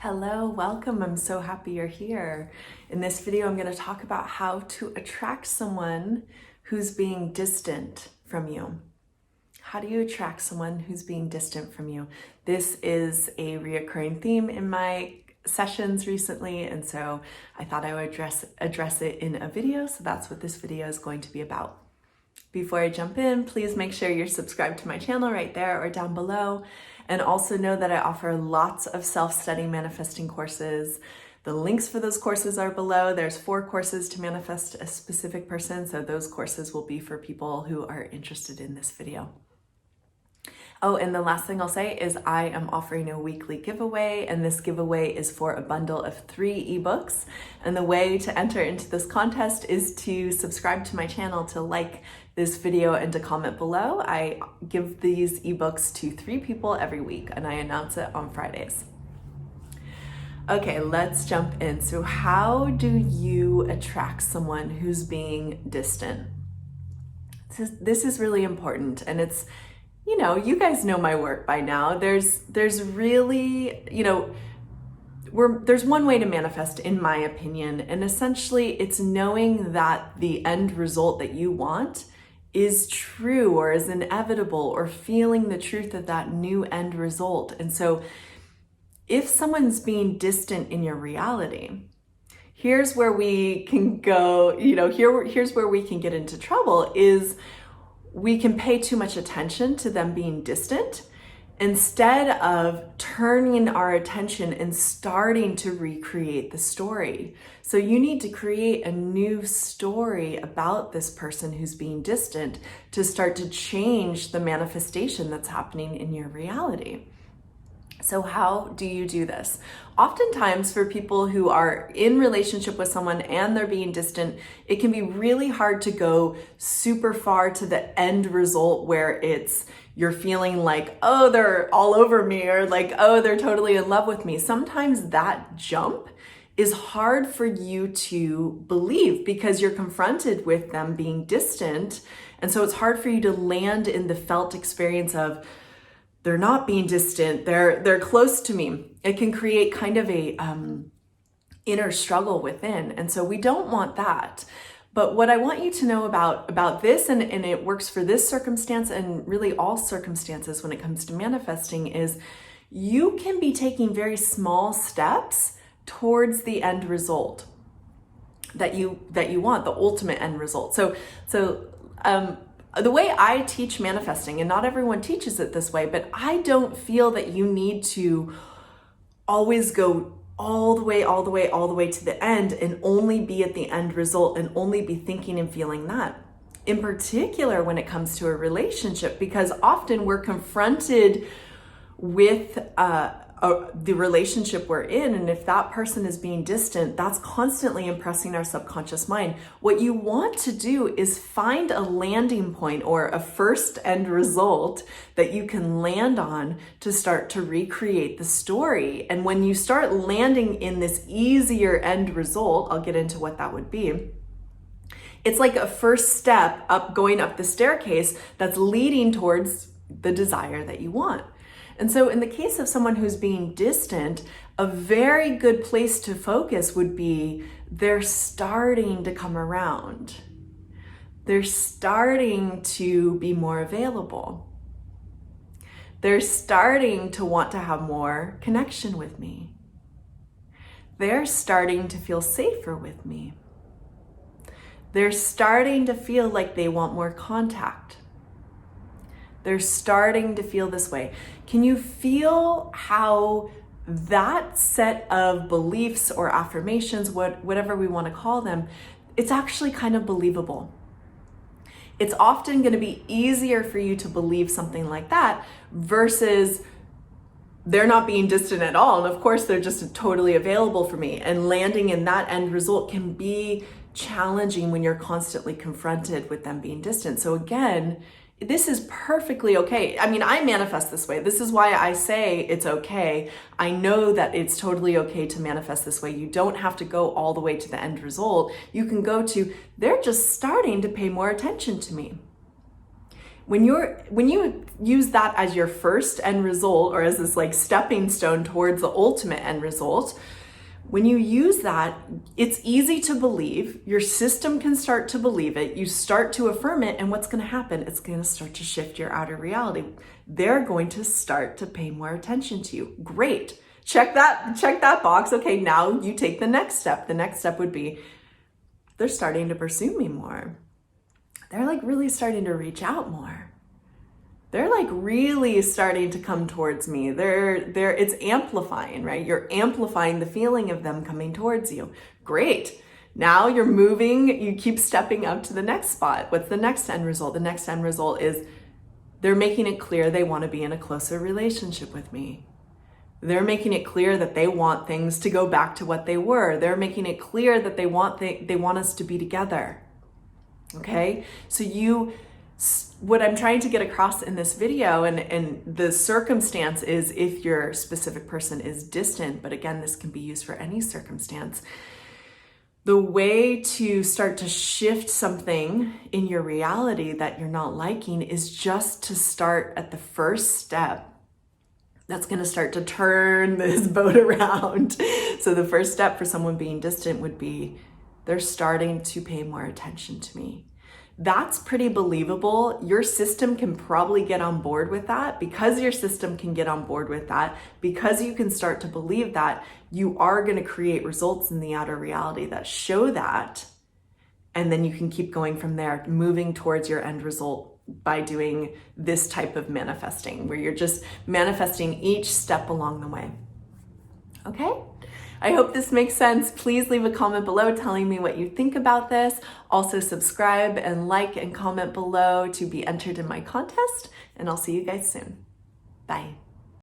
Hello, welcome. I'm so happy you're here. In this video, I'm going to talk about how to attract someone who's being distant from you. How do you attract someone who's being distant from you? This is a reoccurring theme in my sessions recently, and so I thought I would address it in a video, so that's what this video is going to be about. Before I jump in, please make sure you're subscribed to my channel right there or down below. And also know that I offer lots of self-study manifesting courses. The links for those courses are below. There's 4 courses to manifest a specific person, so those courses will be for people who are interested in this video. Oh, and the last thing I'll say is I am offering a weekly giveaway, and this giveaway is for a bundle of 3 ebooks. And the way to enter into this contest is to subscribe to my channel, to like this video, and to comment below. I give these ebooks to 3 people every week, and I announce it on Fridays. Okay, let's jump in. So how do you attract someone who's being distant? This is really important, and it's, you know, you guys know my work by now. There's really, there's one way to manifest, in my opinion, and essentially it's knowing that the end result that you want is true or is inevitable, or feeling the truth of that new end result. And so if someone's being distant in your reality, here's where we can go, here's where we can get into trouble, is we can pay too much attention to them being distant instead of turning our attention and starting to recreate the story. So you need to create a new story about this person who's being distant to start to change the manifestation that's happening in your reality. So how do you do this? Oftentimes for people who are in relationship with someone and they're being distant, it can be really hard to go super far to the end result where you're feeling like, oh, they're all over me, or like, oh, they're totally in love with me. Sometimes that jump is hard for you to believe because you're confronted with them being distant. And so it's hard for you to land in the felt experience of, they're not being distant, they're close to me. It can create kind of a inner struggle within. And so we don't want that. But what I want you to know about this, and it works for this circumstance and really all circumstances when it comes to manifesting, is you can be taking very small steps towards the end result that you want, the ultimate end result. So the way I teach manifesting, and not everyone teaches it this way, but I don't feel that you need to always go all the way to the end and only be at the end result and only be thinking and feeling that. In particular, when it comes to a relationship, because often we're confronted with the relationship we're in, and if that person is being distant, that's constantly impressing our subconscious mind. What you want to do is find a landing point or a first end result that you can land on to start to recreate the story. And when you start landing in this easier end result, I'll get into what that would be. It's like a first step up, going up the staircase that's leading towards the desire that you want. And so in the case of someone who's being distant, a very good place to focus would be they're starting to come around. They're starting to be more available. They're starting to want to have more connection with me. They're starting to feel safer with me. They're starting to feel like they want more contact. They're starting to feel this way. Can you feel how that set of beliefs or affirmations, whatever we want to call them, it's actually kind of believable? It's often going to be easier for you to believe something like that versus they're not being distant at all. And of course, they're just totally available for me. And landing in that end result can be challenging when you're constantly confronted with them being distant. So again, this is perfectly okay. I mean, I manifest this way. This is why I say it's okay. I know that it's totally okay to manifest this way. You don't have to go all the way to the end result. You can go to, they're just starting to pay more attention to me. When you use that as your first end result, or as this like stepping stone towards the ultimate end result, when you use that, it's easy to believe. Your system can start to believe it. You start to affirm it, and what's going to happen? It's going to start to shift your outer reality. They're going to start to pay more attention to you. Great. Check that box. Okay, now you take the next step. The next step would be, they're starting to pursue me more. They're like really starting to reach out more. They're like really starting to come towards me. It's amplifying, right? You're amplifying the feeling of them coming towards you. Great. Now you're moving, you keep stepping up to the next spot. What's the next end result? The next end result is they're making it clear they want to be in a closer relationship with me. They're making it clear that they want things to go back to what they were. They're making it clear that they want us to be together. Okay? So what I'm trying to get across in this video, and the circumstance is if your specific person is distant, but again, this can be used for any circumstance. The way to start to shift something in your reality that you're not liking is just to start at the first step. That's going to start to turn this boat around. So the first step for someone being distant would be, they're starting to pay more attention to me. That's pretty believable. Your system can probably get on board with that. Because your system can get on board with that, because you can start to believe that, you are going to create results in the outer reality that show that. And then you can keep going from there, moving towards your end result by doing this type of manifesting, where you're just manifesting each step along the way. Okay? I hope this makes sense. Please leave a comment below telling me what you think about this. Also subscribe and like and comment below to be entered in my contest, and I'll see you guys soon. Bye.